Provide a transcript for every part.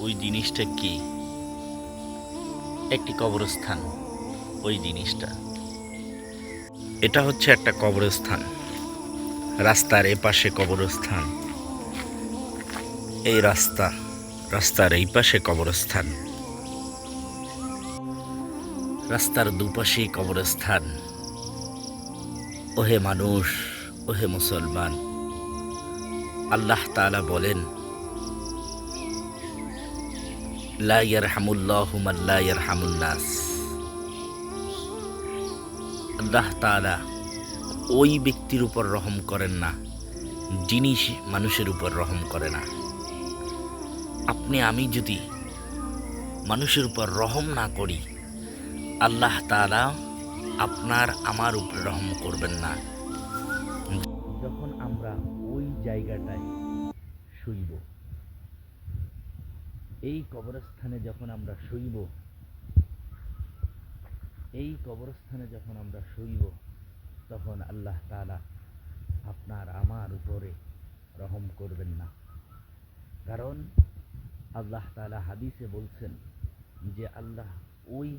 ওই জিনিসটা কি? একটি কবরস্থান। ওই জিনিসটা, এটা হচ্ছে একটা কবরস্থান। রাস্তার এপাশে কবরস্থান। এই রাস্তার এই পাশে কবরস্থান, রাস্তার দুপাশেই কবরস্থান। ওহে মানুষ, ওহে মুসলমান, আল্লাহ তাআলা বলেন, লা ইয়ারহামুল্লাহু মান লা ইয়ারহামুন নাস। আল্লাহ তাআলা ওই ব্যক্তির উপর রহম করেন না যিনি মানুষের উপর রহম করে না। আপনি আমি যদি মানুষের উপর রহম না করি, আল্লাহ তাআলা আপনার আমার উপর রহম করবেন না। যখন আমরা ওই জায়গাটায় শুইব, এই কবরস্থানে যখন আমরা শুইব, তখন আল্লাহ তাআলা আপনার আমার উপরে রহম করবেন না। কারণ আল্লাহ তাআলা হাদিসে বলছেন যে আল্লাহ ওই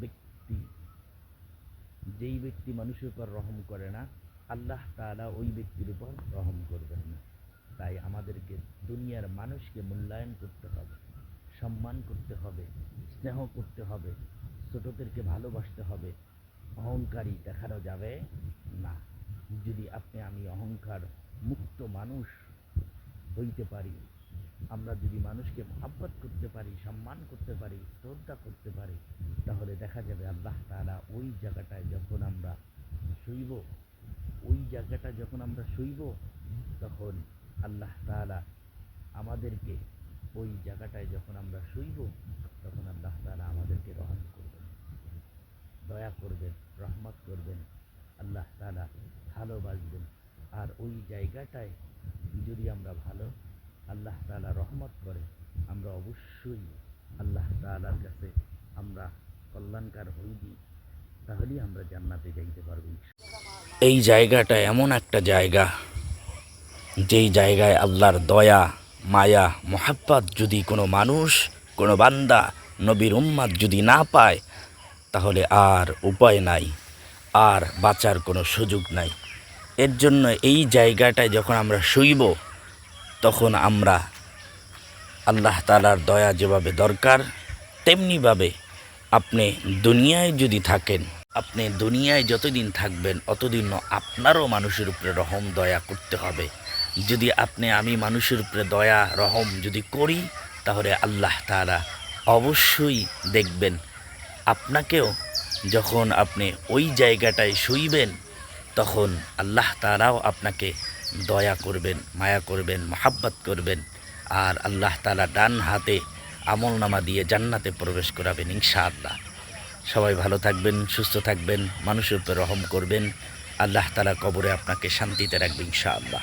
ব্যক্তি, যেই ব্যক্তি মানুষের উপর রহম করে না, আল্লাহ তাআলা ওই ব্যক্তির উপর রহম করবেন না। তাই আমাদেরকে দুনিয়ার মানুষকে মূল্যায়ন করতে হবে, সম্মান করতে হবে, স্নেহ করতে হবে, ছোটদেরকে ভালোবাসতে হবে। অহংকারী দেখানো যাবে না। যদি আপনি আমি অহংকার মুক্ত মানুষ হইতে পারি, আমরা যদি মানুষকে মহব্বত করতে পারি, সম্মান করতে পারি, শ্রদ্ধা করতে পারি, তাহলে দেখা যাবে আল্লাহ তাআলা ওই জায়গাটায় যখন আমরা শুইব, তখন আল্লাহ তাআলা আমাদেরকে রহম করবেন, দয়া করবেন, রহমত করবেন। আল্লাহ তাআলা ভালোবাসবেন। আর ওই জায়গাটায় যদি আমরা আল্লাহ তাআলা রহমত করে, আমরা অবশ্যই আল্লাহ তাআলার কাছে আমরা কল্যাণকার হইবি, তাহলেই আমরা জান্নাতে যাইতে পারব। এই জায়গাটা এমন একটা জায়গা, যেই জায়গায় আল্লাহর দয়া, মায়া, মোহাব্বত যদি কোনো মানুষ, কোনো বান্দা, নবীর উম্মত যদি না পায়, তাহলে আর উপায় নাই, আর বাঁচার কোনো সুযোগ নাই। এর জন্য এই জায়গাটায় যখন আমরা শুইব, তখন আমরা আল্লাহ তাআলার দয়া যেভাবে দরকার, তেমনিভাবে আপনি দুনিয়ায় যদি থাকেন, আপনি দুনিয়ায় যতদিন থাকবেন অতদিন আপনারও মানুষের উপরে রহম দয়া করতে হবে। যদি আমি মানুষের উপরে দয়া রহম যদি করি, তাহলে আল্লাহ তাআলা অবশ্যই দেখবেন আপনাকেও। যখন আপনি ওই জায়গাটায় শুইবেন, তখন আল্লাহ তাআলাও আপনাকে দয়া করবেন, মায়া করবেন, মহাব্বত করবেন। আর আল্লাহ তাআলা ডান হাতে আমলনামা দিয়ে জান্নাতে প্রবেশ করাবেন ইনশাআল্লাহ। সবাই ভালো থাকবেন, সুস্থ থাকবেন, মানুষের উপর রহম করবেন। আল্লাহ তাআলা কবরে আপনাকে শান্তিতে রাখবেন ইনশাআল্লাহ।